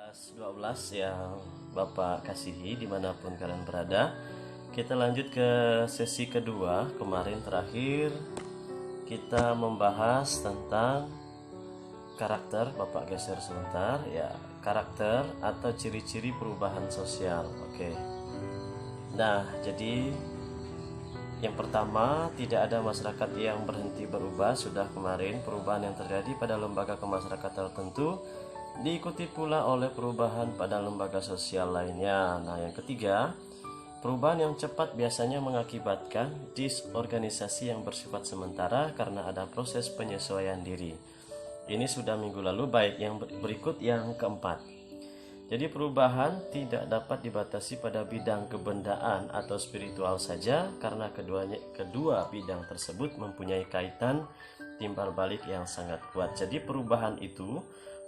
Kelas 12 yang Bapak kasihi dimanapun kalian berada. Kita lanjut ke sesi kedua. Kemarin terakhir kita membahas tentang karakter. Bapak geser sebentar ya, karakter atau ciri-ciri perubahan sosial. Oke. Nah, jadi yang pertama, tidak ada masyarakat yang berhenti berubah. Sudah kemarin, perubahan yang terjadi pada lembaga kemasyarakatan tertentu diikuti pula oleh perubahan pada lembaga sosial lainnya. Nah, yang ketiga, perubahan yang cepat biasanya mengakibatkan disorganisasi yang bersifat sementara karena ada proses penyesuaian diri. Ini sudah minggu lalu. Baik, yang berikut yang keempat. Jadi perubahan tidak dapat dibatasi pada bidang kebendaan atau spiritual saja karena kedua bidang tersebut mempunyai kaitan timbal balik yang sangat kuat. Jadi perubahan itu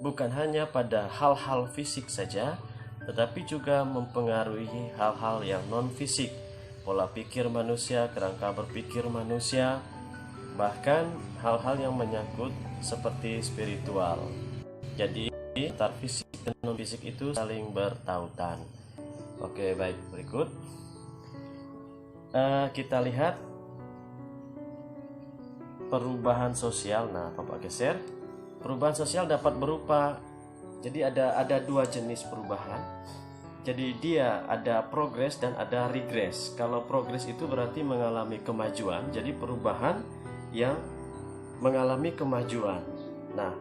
bukan hanya pada hal-hal fisik saja, tetapi juga mempengaruhi hal-hal yang non-fisik, pola pikir manusia, kerangka berpikir manusia, bahkan hal-hal yang menyangkut seperti spiritual. Jadi antar fisik dan non-fisik itu saling bertautan. Oke, baik, berikut kita lihat perubahan sosial. Nah, Bapak geser. Perubahan sosial dapat berupa, jadi ada dua jenis perubahan. Jadi dia ada progres dan ada regres. Kalau progres itu berarti mengalami kemajuan. Jadi perubahan yang mengalami kemajuan. Nah,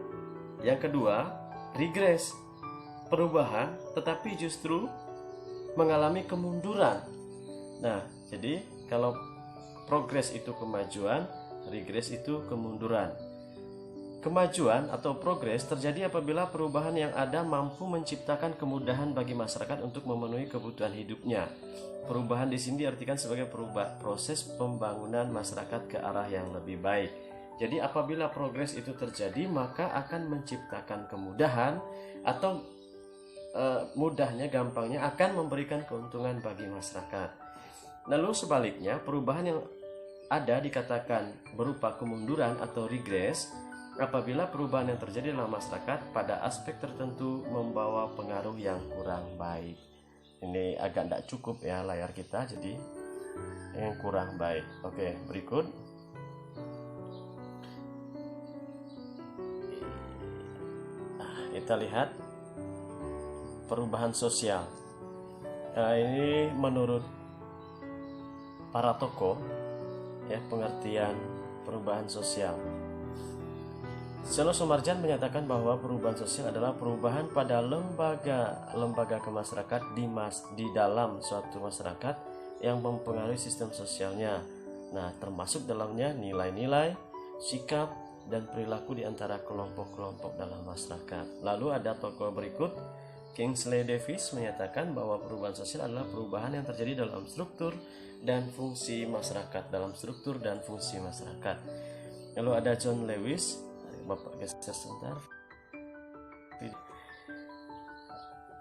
yang kedua, regres, perubahan tetapi justru mengalami kemunduran. Nah, jadi kalau progres itu kemajuan, regres itu kemunduran. Kemajuan atau progres terjadi apabila perubahan yang ada mampu menciptakan kemudahan bagi masyarakat untuk memenuhi kebutuhan hidupnya. Perubahan di sini diartikan sebagai proses pembangunan masyarakat ke arah yang lebih baik. Jadi apabila progres itu terjadi, maka akan menciptakan kemudahan atau mudahnya, gampangnya akan memberikan keuntungan bagi masyarakat. Lalu sebaliknya, perubahan yang ada dikatakan berupa kemunduran atau regres apabila perubahan yang terjadi dalam masyarakat pada aspek tertentu membawa pengaruh yang kurang baik. Ini agak tidak cukup ya layar kita, jadi yang kurang baik. Oke, berikut. Kita lihat perubahan sosial. Nah, ini menurut para tokoh ya, pengertian perubahan sosial. Seno Somarjan menyatakan bahwa perubahan sosial adalah perubahan pada lembaga kemasyarakatan di dalam suatu masyarakat yang mempengaruhi sistem sosialnya. Nah, termasuk dalamnya nilai-nilai, sikap, dan perilaku di antara kelompok-kelompok dalam masyarakat. Lalu ada tokoh berikut, Kingsley Davis menyatakan bahwa perubahan sosial adalah perubahan yang terjadi dalam struktur dan fungsi masyarakat, Lalu ada John Lewis, Bapak geser sebentar,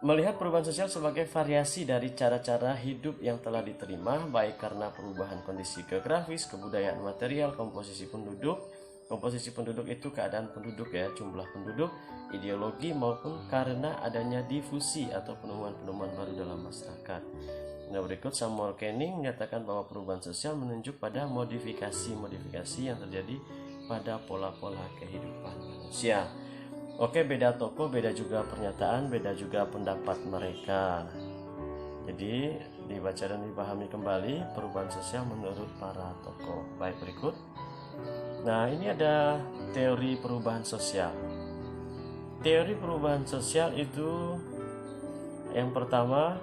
melihat perubahan sosial sebagai variasi dari cara-cara hidup yang telah diterima, baik karena perubahan kondisi geografis, kebudayaan material, komposisi penduduk itu keadaan penduduk ya, jumlah penduduk, ideologi, maupun karena adanya difusi atau penemuan-penemuan baru dalam masyarakat. Nah, berikut Samuel Canning menyatakan bahwa perubahan sosial menunjuk pada modifikasi yang terjadi pada pola-pola kehidupan manusia. Oke, beda tokoh, beda juga pernyataan, beda juga pendapat mereka. Jadi dibaca dan dipahami kembali perubahan sosial menurut para tokoh. Baik, berikut. Nah, ini ada teori perubahan sosial. Teori perubahan sosial itu yang pertama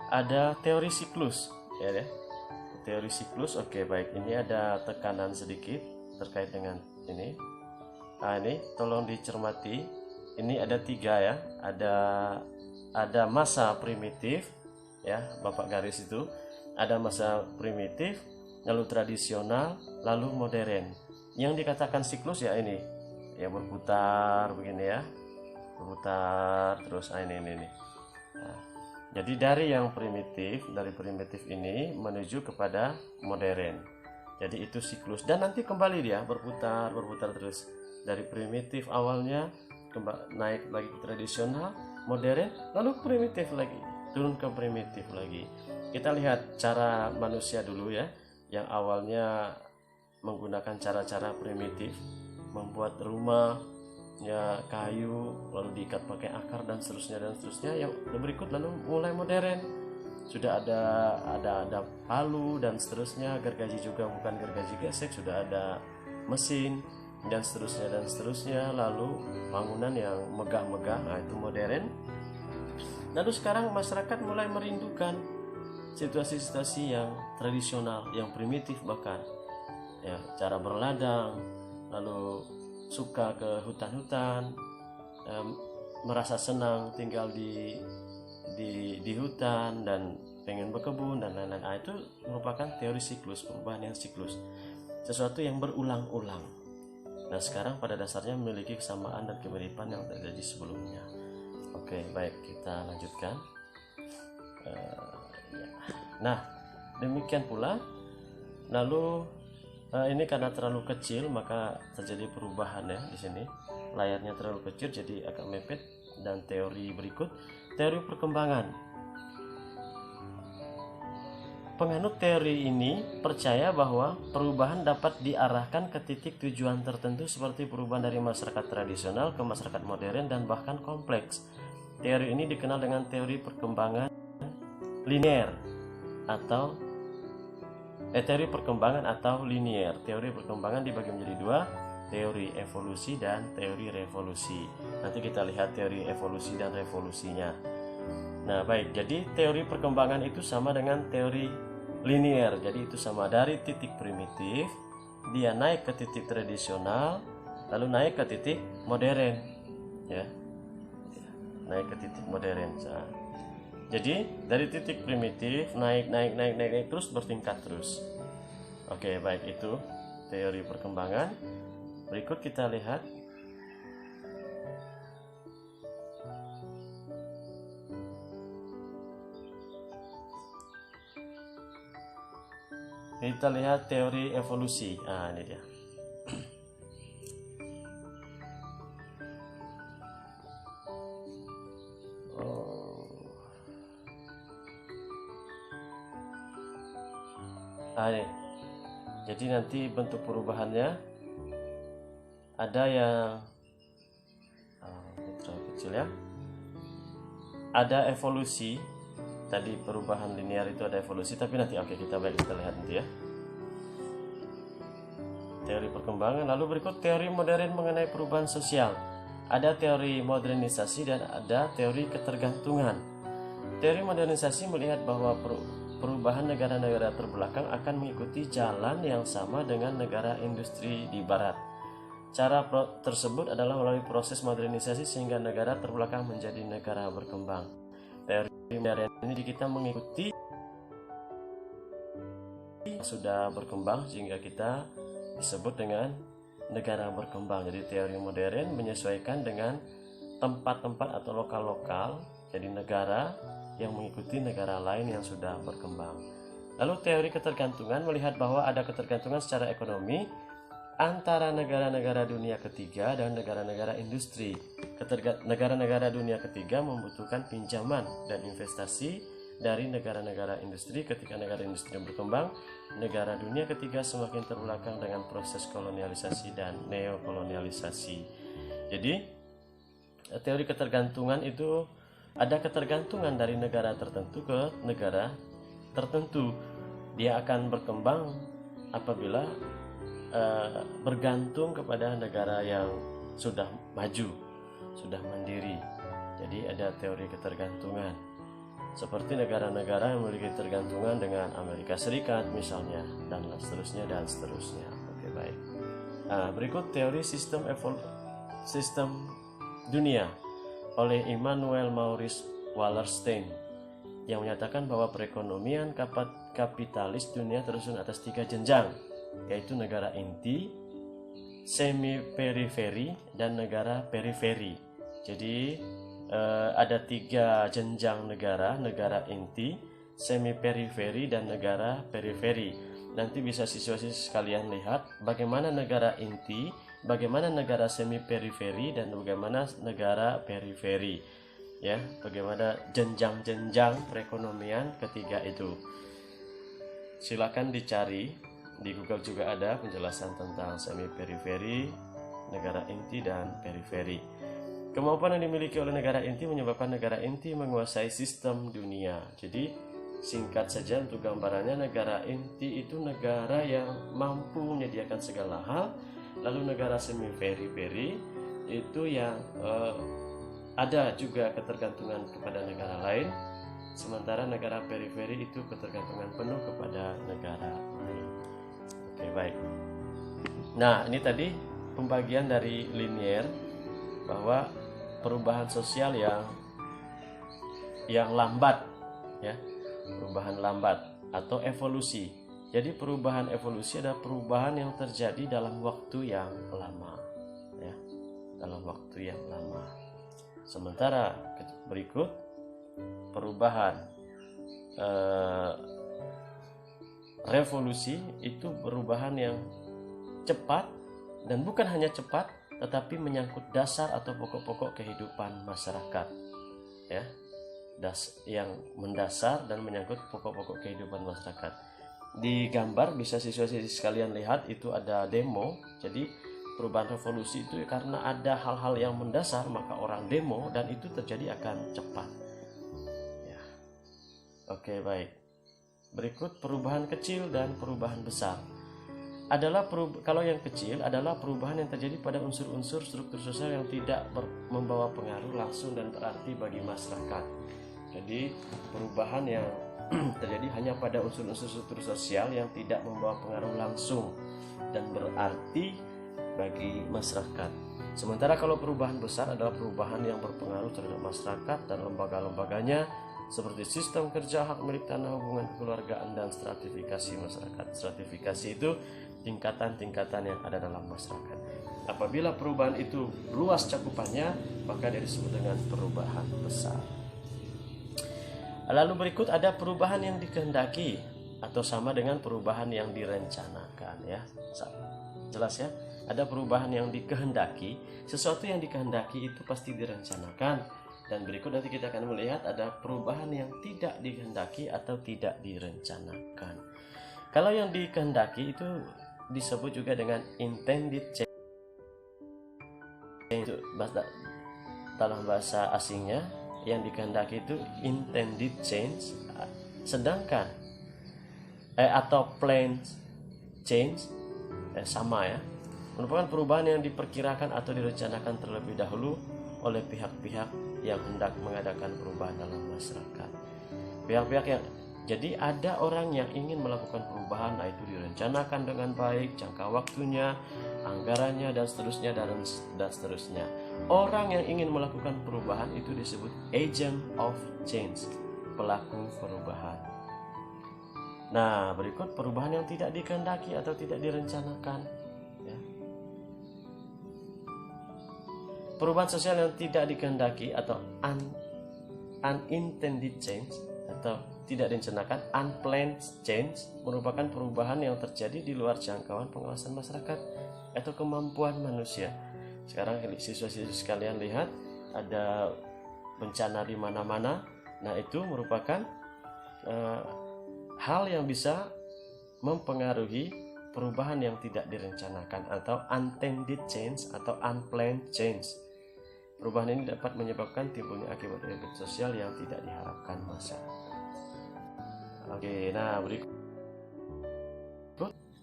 ada teori siklus ya deh. Teori siklus. Oke, baik, ini ada tekanan sedikit terkait dengan ini. Nah, ini tolong dicermati. Ini ada 3 ya. Ada masa primitif ya, Bapak garis itu. Ada masa primitif, lalu tradisional, lalu modern. Yang dikatakan siklus ya ini. Ya, berputar begini ya. Berputar terus ini. Nah, jadi dari yang primitif, ini menuju kepada modern. Jadi itu siklus, dan nanti kembali dia berputar terus dari primitif awalnya naik lagi ke tradisional, modern, lalu primitif lagi, turun ke primitif lagi. Kita lihat cara manusia dulu ya, yang awalnya menggunakan cara-cara primitif, membuat rumah ya kayu, lalu diikat pakai akar dan seterusnya. Yang berikut lalu mulai modern, sudah ada palu dan seterusnya, gergaji juga bukan gergaji gesek, sudah ada mesin dan seterusnya, lalu bangunan yang megah-megah, nah itu modern. Lalu sekarang masyarakat mulai merindukan situasi-situasi yang tradisional, yang primitif bahkan ya, cara berladang, lalu suka ke hutan-hutan, merasa senang tinggal di hutan dan pengen berkebun dan lain-lain. Nah, itu merupakan teori siklus, perubahan yang siklus, sesuatu yang berulang-ulang. Nah, sekarang pada dasarnya memiliki kesamaan dan kemiripan yang terjadi sebelumnya. Oke, baik, kita lanjutkan. Nah, demikian pula. Lalu ini karena terlalu kecil maka terjadi perubahan ya di sini. Layarnya terlalu kecil jadi agak mepet. Dan teori berikut, teori perkembangan. Penganut teori ini percaya bahwa perubahan dapat diarahkan ke titik tujuan tertentu seperti perubahan dari masyarakat tradisional ke masyarakat modern dan bahkan kompleks. Teori ini dikenal dengan teori perkembangan linear atau teori perkembangan atau linier. Teori perkembangan dibagi menjadi dua, teori evolusi dan teori revolusi. Nanti kita lihat teori evolusi dan revolusinya. Nah, baik, jadi teori perkembangan itu sama dengan teori linier. Jadi itu sama, dari titik primitif dia naik ke titik tradisional, lalu naik ke titik modern, ya, naik ke titik modern. Jadi dari titik primitif naik terus, bertingkat terus. Oke, baik, itu teori perkembangan. Berikut kita lihat teori evolusi. Nah, ini dia. Jadi nanti bentuk perubahannya ada yang terlalu kecil ya. Ada evolusi. Tadi perubahan linear itu ada evolusi, tapi nanti kita lihat nanti ya. Teori perkembangan. Lalu berikut teori modern mengenai perubahan sosial. Ada teori modernisasi dan ada teori ketergantungan. Teori modernisasi melihat bahwa perubahan negara-negara terbelakang akan mengikuti jalan yang sama dengan negara industri di barat. Cara tersebut adalah melalui proses modernisasi sehingga negara terbelakang menjadi negara berkembang. Teori modern ini kita mengikuti sudah berkembang sehingga kita disebut dengan negara berkembang. Jadi teori modern menyesuaikan dengan tempat-tempat atau lokal-lokal, jadi negara yang mengikuti negara lain yang sudah berkembang. Lalu teori ketergantungan melihat bahwa ada ketergantungan secara ekonomi antara negara-negara dunia ketiga dan negara-negara industri. Negara-negara dunia ketiga membutuhkan pinjaman dan investasi dari negara-negara industri. Ketika negara industri berkembang, negara dunia ketiga semakin terbelakang dengan proses kolonialisasi dan neokolonialisasi. Jadi teori ketergantungan itu ada ketergantungan dari negara tertentu ke negara tertentu. Dia akan berkembang apabila bergantung kepada negara yang sudah maju, sudah mandiri. Jadi ada teori ketergantungan. Seperti negara-negara yang memiliki ketergantungan dengan Amerika Serikat misalnya, dan seterusnya. Oke, baik. Nah, berikut teori sistem dunia oleh Immanuel Maurice Wallerstein yang menyatakan bahwa perekonomian kapitalis dunia tersusun atas 3 jenjang, yaitu negara inti, semi periferi, dan negara periferi. Jadi ada 3 jenjang negara inti, semi periferi, dan negara periferi. Nanti bisa siswa-siswa sekalian lihat bagaimana negara inti, bagaimana negara semi periferi, dan bagaimana negara periferi. ya, bagaimana jenjang-jenjang perekonomian ketiga itu. Silakan dicari di Google, juga ada penjelasan tentang semi periferi, negara inti dan periferi. Kemampuan yang dimiliki oleh negara inti menyebabkan negara inti menguasai sistem dunia. Jadi singkat saja untuk gambarannya, negara inti itu negara yang mampu menyediakan segala hal. Lalu negara semi periferi itu yang ada juga ketergantungan kepada negara lain, sementara negara periferi itu ketergantungan penuh kepada negara lain. Oke, baik. Nah, ini tadi pembagian dari linier, bahwa perubahan sosial yang lambat, ya, perubahan lambat atau evolusi. Jadi perubahan evolusi adalah perubahan yang terjadi dalam waktu yang lama, ya, dalam waktu yang lama. Sementara berikut perubahan revolusi itu perubahan yang cepat, dan bukan hanya cepat tetapi menyangkut dasar atau pokok-pokok kehidupan masyarakat, ya, yang mendasar dan menyangkut pokok-pokok kehidupan masyarakat. Di gambar bisa siswa-siswi sekalian lihat, itu ada demo. Jadi perubahan revolusi itu karena ada hal-hal yang mendasar maka orang demo, dan itu terjadi akan cepat, ya. Oke, baik. Berikut perubahan kecil dan perubahan besar. Kalau yang kecil adalah perubahan yang terjadi pada unsur-unsur struktur sosial yang tidak membawa pengaruh langsung dan berarti bagi masyarakat. Jadi perubahan yang terjadi hanya pada unsur-unsur struktur sosial yang tidak membawa pengaruh langsung dan berarti bagi masyarakat. Sementara kalau perubahan besar adalah perubahan yang berpengaruh terhadap masyarakat dan lembaga-lembaganya, seperti sistem kerja, hak milik tanah, hubungan kekeluargaan, dan stratifikasi masyarakat. Stratifikasi itu tingkatan-tingkatan yang ada dalam masyarakat. Apabila perubahan itu luas cakupannya, maka dia disebut dengan perubahan besar. Lalu berikut ada perubahan yang dikehendaki atau sama dengan perubahan yang direncanakan, ya. Jelas ya? Ada perubahan yang dikehendaki, sesuatu yang dikehendaki itu pasti direncanakan. Dan berikut nanti kita akan melihat ada perubahan yang tidak dikehendaki atau tidak direncanakan. Kalau yang dikehendaki itu disebut juga dengan intended change. Dalam bahasa asingnya, yang dikehendaki itu intended change, sedangkan atau planned change sama, ya, merupakan perubahan yang diperkirakan atau direncanakan terlebih dahulu oleh pihak-pihak yang hendak mengadakan perubahan dalam masyarakat. Pihak-pihak yang jadi ada orang yang ingin melakukan perubahan, nah itu direncanakan dengan baik, jangka waktunya, anggarannya, dan seterusnya dan seterusnya. Orang yang ingin melakukan perubahan itu disebut agent of change, pelaku perubahan. Nah, berikut perubahan yang tidak dikehendaki atau tidak direncanakan, ya. Perubahan sosial yang tidak dikehendaki atau unintended change atau tidak direncanakan, unplanned change, merupakan perubahan yang terjadi di luar jangkauan pengawasan masyarakat atau kemampuan manusia. Sekarang siswa-siswi sekalian lihat, ada bencana di mana-mana. Nah, itu merupakan hal yang bisa mempengaruhi perubahan yang tidak direncanakan atau unintended change atau unplanned change. Perubahan ini dapat menyebabkan timbulnya akibat efek sosial yang tidak diharapkan masyarakat. Oke, nah berikut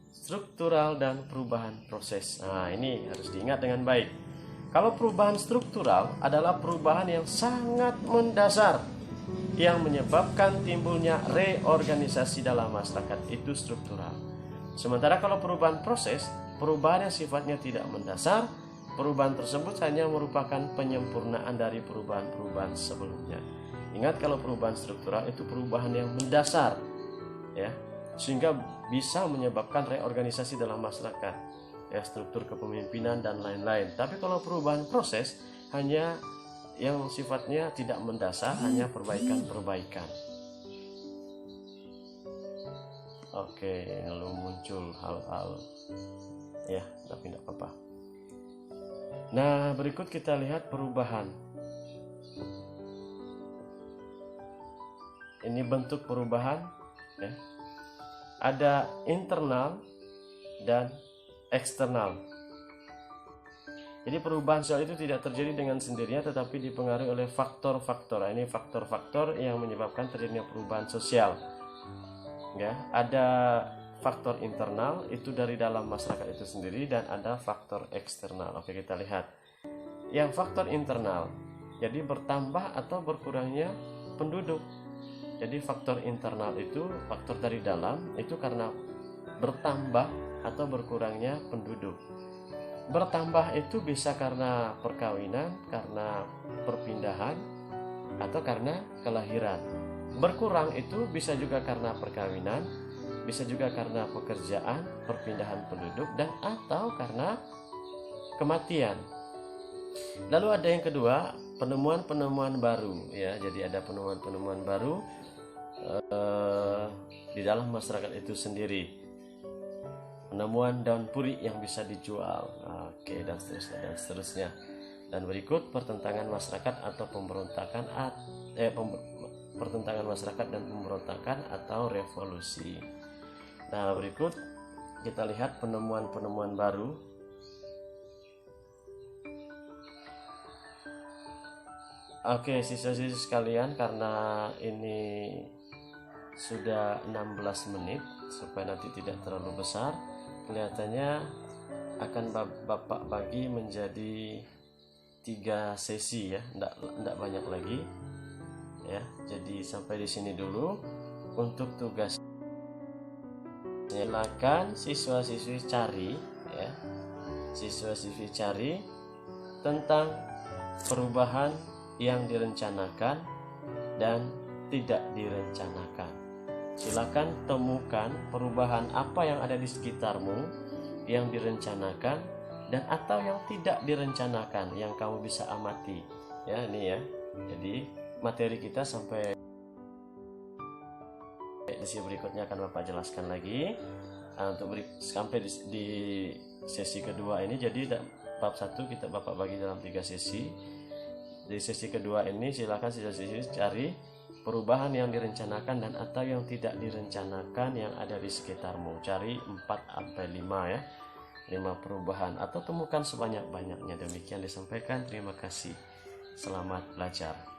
struktural dan perubahan proses. Nah, ini harus diingat dengan baik. Kalau perubahan struktural adalah perubahan yang sangat mendasar yang menyebabkan timbulnya reorganisasi dalam masyarakat, itu struktural. Sementara kalau perubahan proses, perubahan yang sifatnya tidak mendasar, perubahan tersebut hanya merupakan penyempurnaan dari perubahan-perubahan sebelumnya. Ingat, kalau perubahan struktural itu perubahan yang mendasar, ya, sehingga bisa menyebabkan reorganisasi dalam masyarakat, ya, struktur kepemimpinan dan lain-lain. Tapi kalau perubahan proses hanya yang sifatnya tidak mendasar, hanya perbaikan-perbaikan. Oke, lalu muncul hal-hal, ya, tapi tidak apa-apa. Nah, berikut kita lihat perubahan ini bentuk perubahan ya. Ada internal dan eksternal. Jadi perubahan sosial itu tidak terjadi dengan sendirinya, tetapi dipengaruhi oleh faktor-faktor. Nah, ini faktor-faktor yang menyebabkan terjadinya perubahan sosial. Ya, ada faktor internal itu dari dalam masyarakat itu sendiri, dan ada faktor eksternal. Oke, kita lihat. Yang faktor internal, jadi bertambah atau berkurangnya penduduk. Jadi faktor internal itu faktor dari dalam, itu karena bertambah atau berkurangnya penduduk. Bertambah itu bisa karena perkawinan, karena perpindahan, atau karena kelahiran. Berkurang itu bisa juga karena perkawinan, bisa juga karena pekerjaan, perpindahan penduduk, dan atau karena kematian. Lalu ada yang kedua, penemuan-penemuan baru ya. Jadi ada penemuan-penemuan baru di dalam masyarakat itu sendiri. Penemuan daun puri yang bisa dijual, oke, dan seterusnya. Dan berikut pertentangan masyarakat atau pemberontakan pertentangan masyarakat dan pemberontakan atau revolusi. Nah, berikut kita lihat penemuan-penemuan baru. Oke, siswa-siswa sekalian, karena ini sudah 16 menit, supaya nanti tidak terlalu besar, kelihatannya akan Bapak bagi menjadi 3 sesi ya, enggak banyak lagi ya. Jadi sampai di sini dulu untuk tugas. Silakan siswa-siswi cari ya, siswa-siswi cari tentang perubahan yang direncanakan dan tidak direncanakan. Silakan temukan perubahan apa yang ada di sekitarmu yang direncanakan dan atau yang tidak direncanakan yang kamu bisa amati. Ya, ini ya. Jadi materi kita sampai sesi berikutnya akan Bapak jelaskan lagi. Untuk sampai di sesi kedua ini, jadi bab 1 kita Bapak bagi dalam 3 sesi. Di sesi kedua ini silakan siswa-siswi cari perubahan yang direncanakan dan atau yang tidak direncanakan yang ada di sekitarmu. Cari 4-5 ya, 5 perubahan, atau temukan sebanyak-banyaknya. Demikian disampaikan. Terima kasih. Selamat belajar.